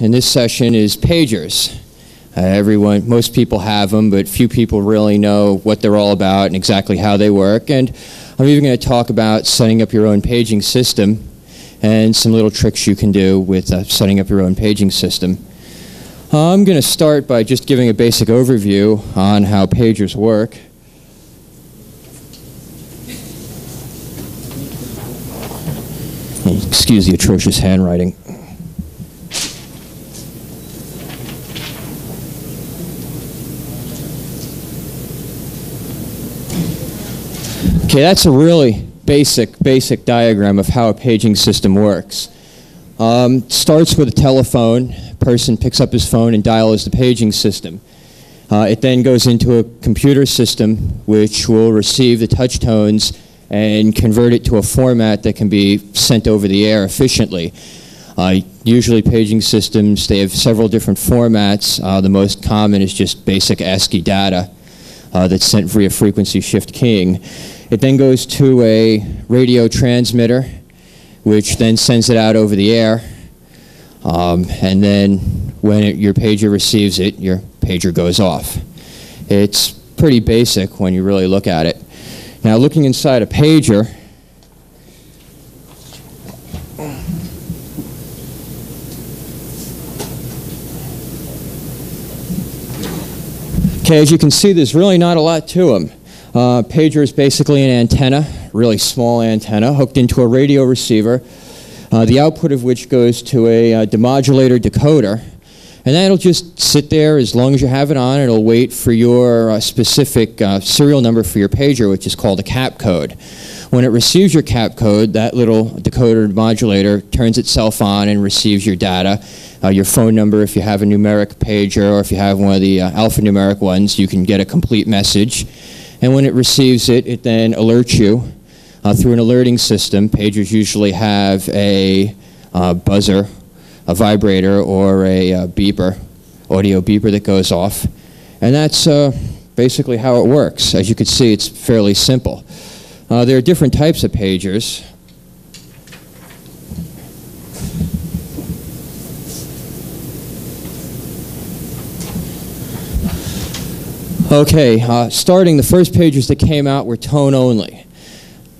In this session is pagers. Most people have them, but few people really know what they're all about and exactly how they work. And I'm even going to talk about setting up your own paging system and some little tricks you can do with setting up your own paging system. I'm going to start by just giving a basic overview on how pagers work. Excuse the atrocious handwriting. Okay, that's a really basic diagram of how a paging system works. Starts with a telephone. Person picks up his phone and dials the paging system. It then goes into a computer system which will receive the touch tones and convert it to a format that can be sent over the air efficiently. Usually paging systems, they have several different formats. The most common is just basic ASCII data that's sent via frequency shift keying. It then goes to a radio transmitter, which then sends it out over the air. And then when your pager receives it, your pager goes off. It's pretty basic when you really look at it. Now, looking inside a pager, okay, as you can see, there's really not a lot to them. Pager is basically an antenna, really small antenna, hooked into a radio receiver, the output of which goes to a demodulator decoder, and that'll just sit there as long as you have it on. It'll wait for your specific serial number for your pager, which is called a cap code. When it receives your cap code, that little decoder modulator turns itself on and receives your data, your phone number if you have a numeric pager, or if you have one of the alphanumeric ones, you can get a complete message. And when it receives it, it then alerts you through an alerting system. Pagers usually have a buzzer, a vibrator, or a beeper, audio beeper that goes off. And that's basically how it works. As you can see, it's fairly simple. There are different types of pagers. Okay, starting, the first pagers that came out were tone only.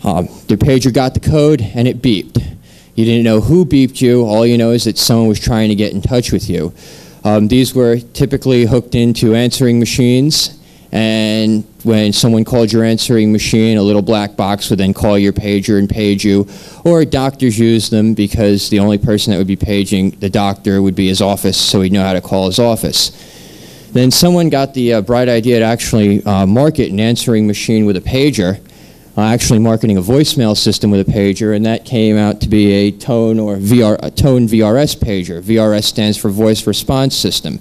The pager got the code and it beeped. You didn't know who beeped you. All you know is that someone was trying to get in touch with you. These were typically hooked into answering machines, and when someone called your answering machine, a little black box would then call your pager and page you. Or doctors use them because the only person that would be paging the doctor would be his office, so he'd know how to call his office. Then someone got the bright idea to actually market an answering machine with a pager, actually marketing a voicemail system with a pager, and that came out to be a tone or tone VRS pager. VRS stands for Voice Response System.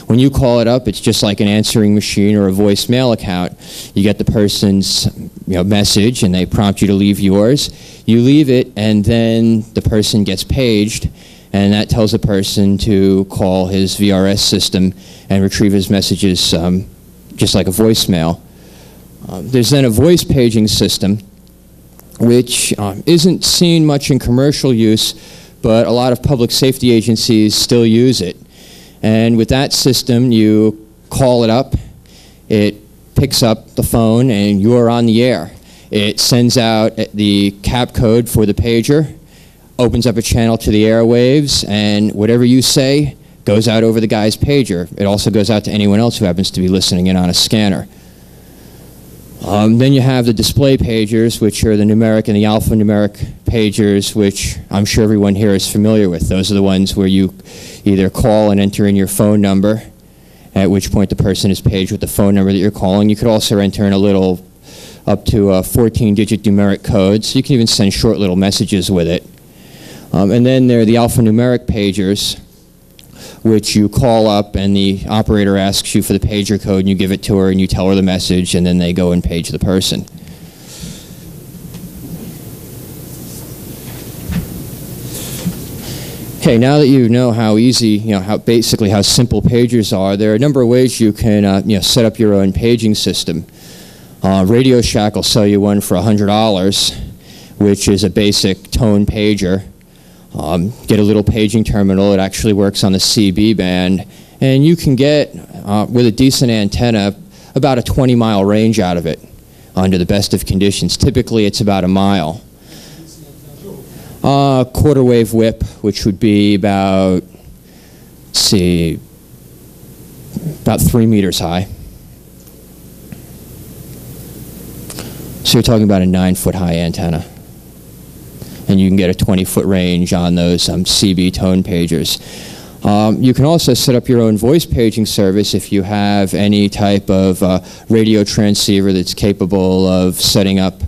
When you call it up, it's just like an answering machine or a voicemail account. You get the person's message, and they prompt you to leave yours. You leave it, and then the person gets paged, and that tells the person to call his VRS system and retrieve his messages just like a voicemail. There's then a voice paging system, which isn't seen much in commercial use, but a lot of public safety agencies still use it. And with that system, you call it up, it picks up the phone, and you're on the air. It sends out the cap code for the pager, opens up a channel to the airwaves, and whatever you say goes out over the guy's pager. It also goes out to anyone else who happens to be listening in on a scanner. Then you have the display pagers, which are the numeric and the alphanumeric pagers, which I'm sure everyone here is familiar with. Those are the ones where you either call and enter in your phone number, at which point the person is paged with the phone number that you're calling. You could also enter in a little up to 14-digit numeric code, so you can even send short little messages with it. And then there are the alphanumeric pagers, which you call up and the operator asks you for the pager code and you give it to her and you tell her the message, and then they go and page the person. Okay, now that you know how easy, basically how simple pagers are, there are a number of ways you can set up your own paging system. Radio Shack will sell you one for $100, which is a basic tone pager. Get a little paging terminal. It actually works on the CB band, and you can get, with a decent antenna, about a 20-mile range out of it under the best of conditions. Typically, it's about a mile. Quarter wave whip, which would be about, let's see, about 3 meters high. So you're talking about a 9-foot high antenna. And you can get a 20-foot range on those CB tone pagers. You can also set up your own voice paging service if you have any type of radio transceiver that's capable of sending out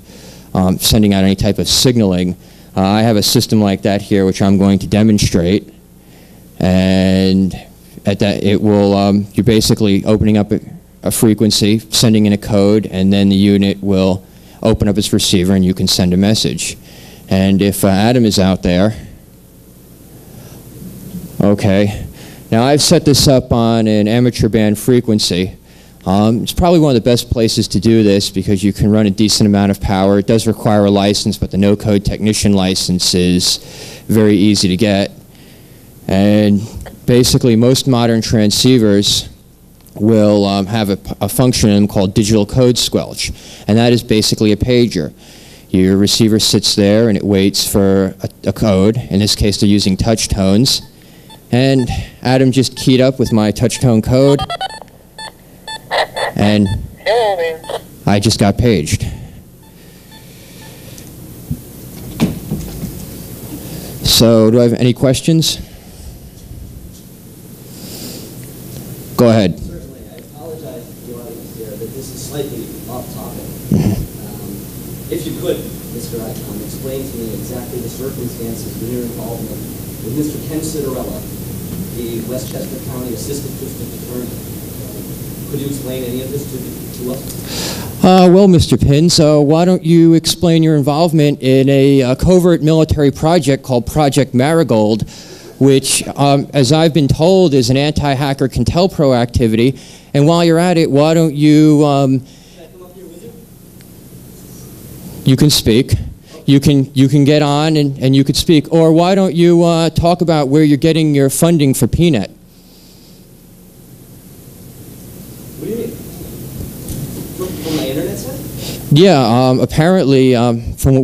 any type of signaling. I have a system like that here, which I'm going to demonstrate. And at that, it will, you're basically opening up a frequency, sending in a code, and then the unit will open up its receiver and you can send a message. And if Adam is out there, okay. Now I've set this up on an amateur band frequency. It's probably one of the best places to do this because you can run a decent amount of power. It does require a license, but the no-code technician license is very easy to get. And basically most modern transceivers will have a function in them called digital code squelch, and that is basically a pager. Your receiver sits there and it waits for a code. In this case, they're using touch tones. And Adam just keyed up with my touch tone code, and I just got paged. So, do I have any questions? Go ahead. Certainly. I apologize to the audience here that this is slightly off topic. If you could, Mr. Icom, explain to me exactly the circumstances of your involvement with Mr. Ken Citarella, the Westchester County Assistant District Attorney. Could you explain any of this to us? Well, Mr. Pinn, so why don't you explain your involvement in a covert military project called Project Marigold, which, as I've been told, is an anti-hacker ContelPro activity. And while you're at it, why don't you... Can I come up here with you? You can speak. You can get on and you could speak. Or why don't you talk about where you're getting your funding for PNET? What do you mean? From my internet site? Yeah, apparently, from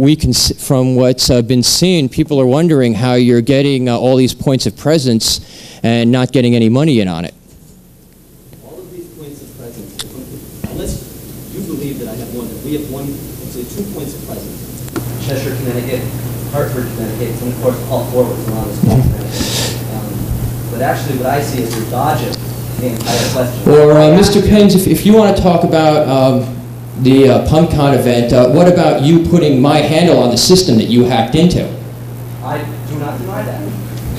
what's been seen, people are wondering how you're getting all these points of presence and not getting any money in on it. All of these points of presence, unless you believe that I have one, that we have one, let's say 2 points of presence. Cheshire, Connecticut, Hartford, Connecticut, and of course all forwards along this Connecticut. But actually what I see is you're dodging the entire question. Or Mr. Pins, if you want to talk about the PumpCon event, what about you putting my handle on the system that you hacked into? I do not deny that.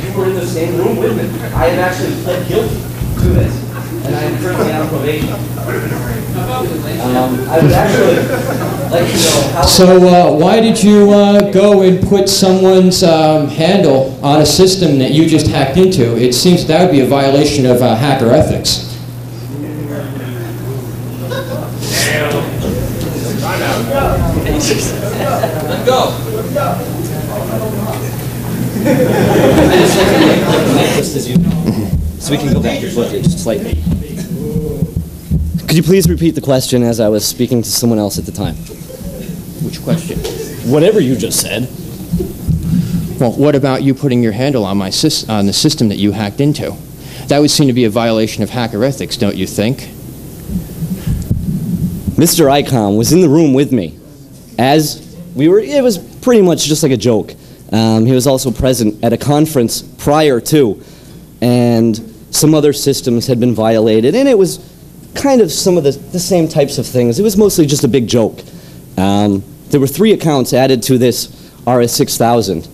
You were in the same room with me. I have actually pled guilty to this, and I am currently on probation. I would actually like to know how... So why did you go and put someone's handle on a system that you just hacked into? It seems that would be a violation of hacker ethics. Let go. Just as you know. So we can go back to footage just slightly. Could you please repeat the question as I was speaking to someone else at the time? Which question? Whatever you just said. Well, what about you putting your handle on my on the system that you hacked into? That would seem to be a violation of hacker ethics, don't you think? Mr. Icom was in the room with me as we were. It was pretty much just like a joke. He was also present at a conference prior to, and some other systems had been violated, and it was kind of some of the same types of things. It was mostly just a big joke. There were 3 accounts added to this RS6000.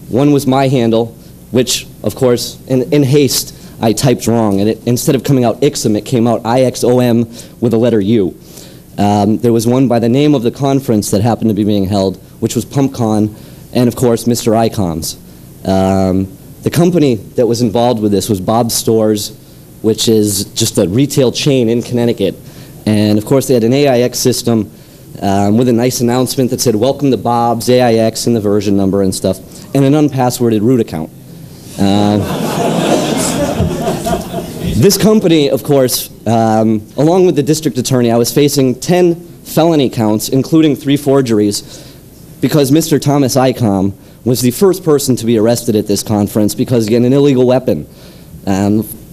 One was my handle, which, of course, in haste, I typed wrong. And instead of coming out Ixom, it came out IXOM with a letter U. There was one by the name of the conference that happened to be being held, which was PumpCon, and, of course, Mr. Icom's. The company that was involved with this was Bob's Stores, which is just a retail chain in Connecticut. And, of course, they had an AIX system with a nice announcement that said, "Welcome to Bob's AIX," and the version number and stuff, and an unpassworded root account. This company, of course, along with the district attorney, I was facing 10 felony counts, including 3 forgeries, because Mr. Thomas Icom was the first person to be arrested at this conference because, again, an illegal weapon.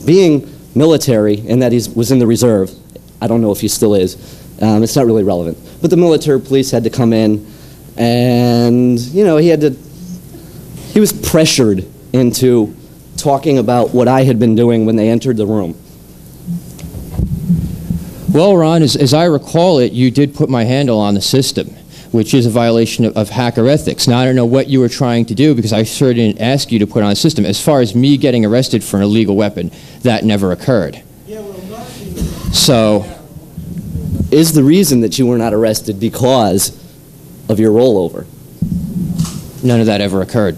Being military, and that he was in the reserve, I don't know if he still is, it's not really relevant. But the military police had to come in, and, you know, he was pressured into talking about what I had been doing when they entered the room. Well, Ron, as I recall it, you did put my handle on the system, which is a violation of hacker ethics. Now, I don't know what you were trying to do because I sure didn't ask you to put on a system. As far as me getting arrested for an illegal weapon, that never occurred. So, is the reason that you were not arrested because of your rollover? None of that ever occurred.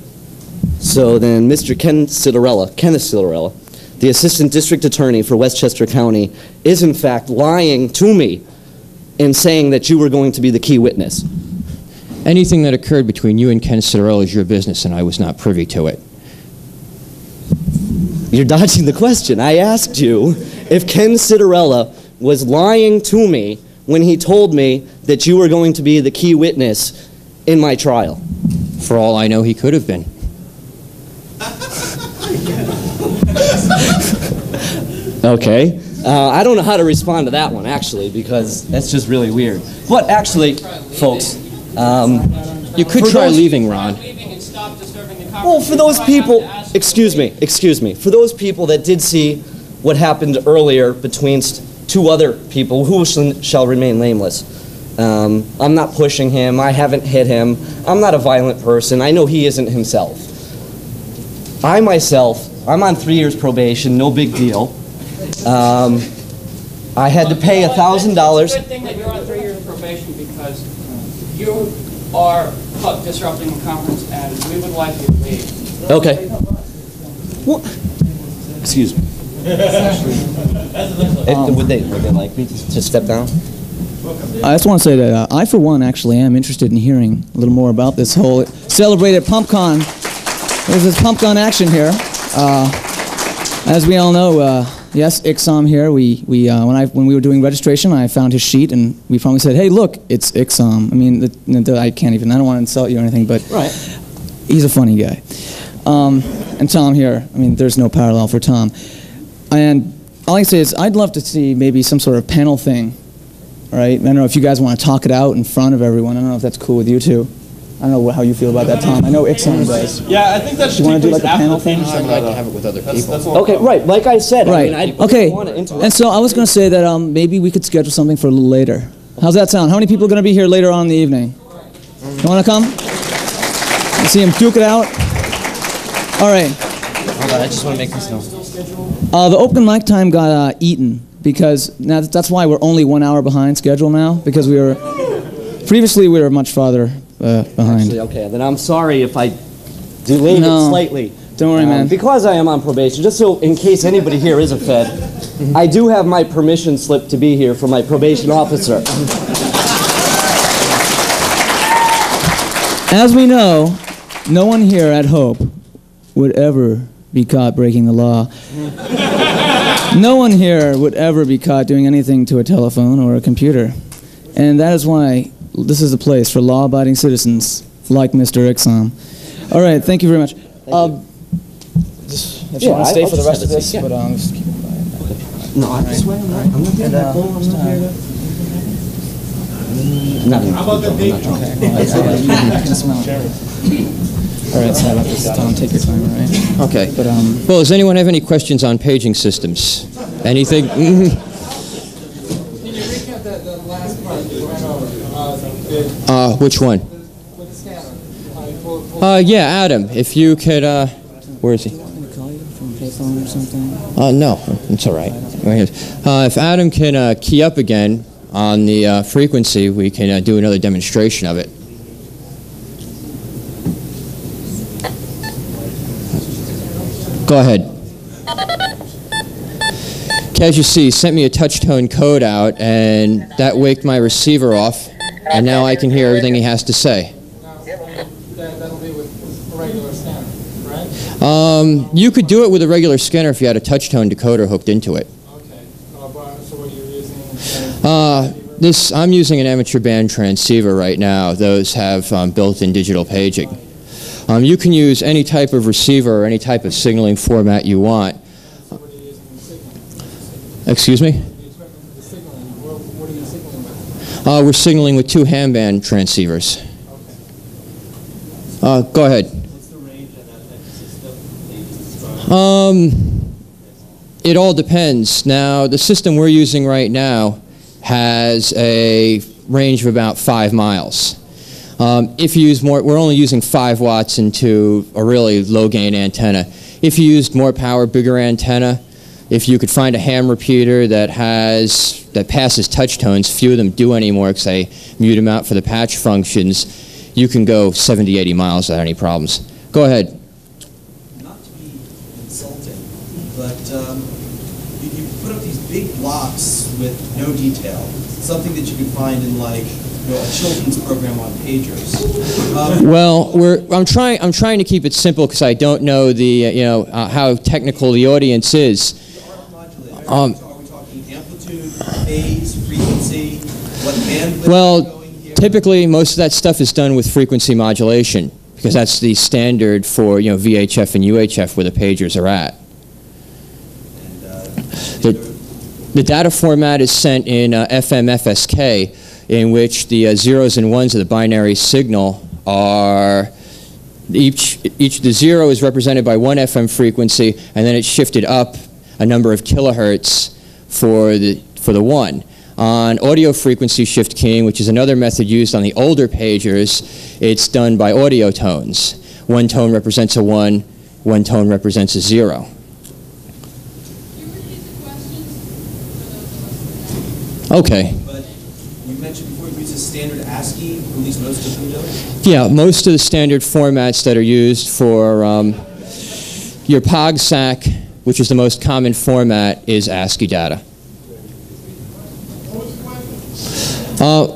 So then Mr. Kenneth Citarella, the Assistant District Attorney for Westchester County, is in fact lying to me in saying that you were going to be the key witness. Anything that occurred between you and Ken Citarella is your business, and I was not privy to it. You're dodging the question. I asked you if Ken Citarella was lying to me when he told me that you were going to be the key witness in my trial. For all I know, he could have been. Okay. I don't know how to respond to that one, actually, because that's just really weird. But actually, folks, you could try leaving, Ron. Well, for those people, excuse me, for those people that did see what happened earlier between 2 other people who shall remain nameless, I'm not pushing him, I haven't hit him, I'm not a violent person, I know he isn't himself. I myself, I'm on 3 years probation, no big deal. I had to pay $1,000. It's a good thing that you're on 3 years probation because you are disrupting the conference and we would like you to leave. Okay. What? Excuse me. Would they like me to step down? I just want to say that I, for one, actually am interested in hearing a little more about this whole celebrated PumpCon. There's this PumpCon action here. As we all know, yes, Ixom here. When we were doing registration, I found his sheet, and we finally said, "Hey, look, it's Ixom." I mean, I don't want to insult you or anything, but right. He's a funny guy. And Tom here, I mean, there's no parallel for Tom. And all I can say is, I'd love to see maybe some sort of panel thing. All right, I don't know if you guys want to talk it out in front of everyone. I don't know if that's cool with you two. I don't know how you feel about that, Tom. I know Ixom does. Yeah, I think that should you want to do take like a place panel after thing? the I'd like to have it with other people. Okay, right. Like I said, Right. I mean, I okay. don't want to interrupt. And so I was going to say that maybe we could schedule something for a little later. How's that sound? How many people are going to be here later on in the evening? You want to come? You see him duke it out? All right. Hold on, I just want to make this known. The open mic time got eaten because now that's why we're only 1 hour behind schedule now, because previously we were much farther behind. Actually, okay, then I'm sorry if I delayed it slightly. Don't worry, man. Because I am on probation, just so in case anybody here isn't fed, I do have my permission slip to be here for my probation officer. As we know, no one here at Hope would ever be caught breaking the law. No one here would ever be caught doing anything to a telephone or a computer. And that is why this is a place for law-abiding citizens like Mr. Ixom. All right, thank you very much. If you want to stay for the rest of this, but just keep it quiet. No, I swear I'm not here to pull, I'm not here to... How about the date? All right, sorry about this, Tom. Take your time, all right? Okay. But, well, does anyone have any questions on paging systems? Anything? Can you recap the last part you went over? Which one? With the scanner. Yeah, Adam, if you could, where is he? call you from payphone or something? No, it's all right. Right here. If Adam can key up again on the frequency, we can do another demonstration of it. Go ahead. Okay, as you see, he sent me a touch tone code out, and that waked my receiver off. And now I can hear everything he has to say. Now, that'll be with a regular scanner, right? You could do it with a regular scanner if you had a touch-tone decoder hooked into it. Okay. So what you're using? I'm using an amateur band transceiver right now. Those have built-in digital paging. You can use any type of receiver or any type of signaling format you want. So what are you using the signaling? Excuse me? The equipment, the signaling. What are you signaling with? We're signaling with 2 ham-band transceivers. Okay. Go ahead. What's the range of that type of system that you described? It all depends. Now, the system we're using right now has a range of about 5 miles. If you use more, we're only using 5 watts into a really low-gain antenna. If you used more power, bigger antenna, if you could find a ham repeater that passes touch tones, few of them do anymore because they mute them out for the patch functions, you can go 70, 80 miles without any problems. Go ahead. Not to be insulting, but you put up these big blocks with no detail, something that you could find in like a children's program on pagers. Well, I'm trying to keep it simple because I don't know the how technical the audience is. Are we talking amplitude, phase, frequency, what bandwidth? Well, typically most of that stuff is done with frequency modulation because that's the standard for VHF and UHF where the pagers are at. The data format is sent in FM FSK, in which the zeros and ones of the binary signal are the 0 is represented by 1 FM frequency, and then it's shifted up a number of kilohertz for the 1. On audio frequency shift keying, which is another method used on the older pagers, it's done by audio tones. 1 tone represents a 1, 1 tone represents a 0. Okay. But you mentioned before it uses standard ASCII, at least most of them do? Yeah, most of the standard formats that are used for your POGSAC, which is the most common format, is ASCII data.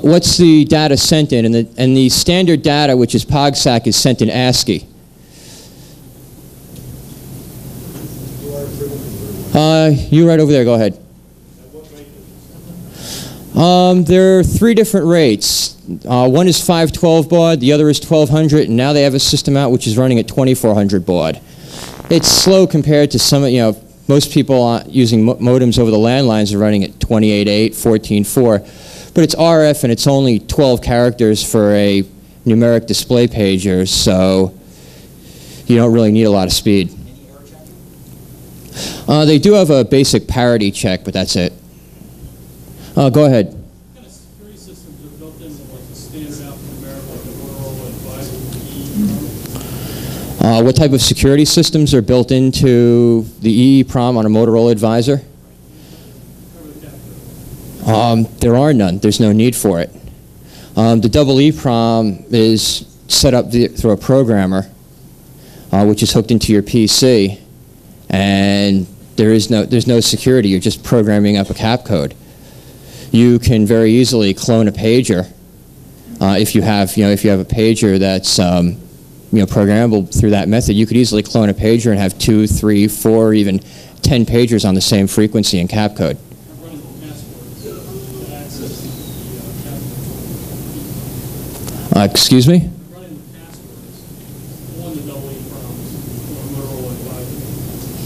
What's the data sent in? And the standard data, which is POGSAC, is sent in ASCII. You right over there, go ahead. There are 3 different rates. One is 512 baud, the other is 1200, and now they have a system out which is running at 2400 baud. It's slow compared to some, most people using modems over the landlines are running at 28.8, 14.4, but it's RF and it's only 12 characters for a numeric display pager, so you don't really need a lot of speed. They do have a basic parity check, but that's it. Go ahead. What kind of security systems are built into like the standard alphanumeric, like the Motorola Advisor? What type of security systems are built into the EEPROM on a Motorola Advisor? There are none. There's no need for it. The double EEPROM is set up through a programmer, which is hooked into your PC, and there's no security. You're just programming up a cap code. You can very easily clone a pager if you have a pager that's programmable through that method. You could easily clone a pager and have 2, 3, 4, even 10 pagers on the same frequency and cap code. Excuse me?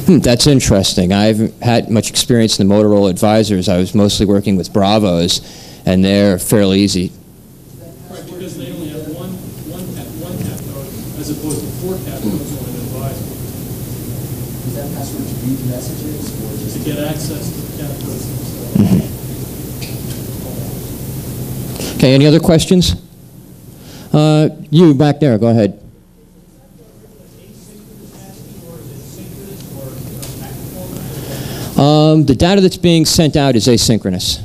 That's interesting. I haven't had much experience in the Motorola Advisors. I was mostly working with Bravos, and they're fairly easy. Right, because they only have one cap code as opposed to 4 cap codes on an advisor. Is that password to read the messages or just To get access to the cap codes themselves. Okay, any other questions? You back there, go ahead. The data that's being sent out is asynchronous.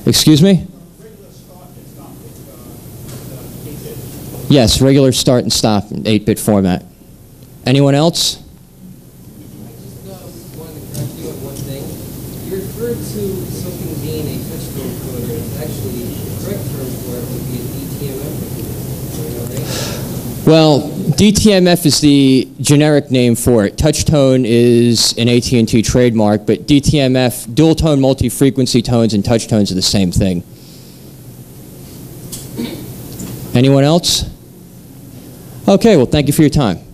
Excuse me? Yes, regular start and stop in 8-bit format. Anyone else? I just wanted to correct you on one thing. You referred to something being a touchscreen encoder. It's actually Well, DTMF is the generic name for it. Touchtone is an AT&T trademark, but DTMF, dual tone multi-frequency tones and touch tones are the same thing. Anyone else? Okay, well, thank you for your time.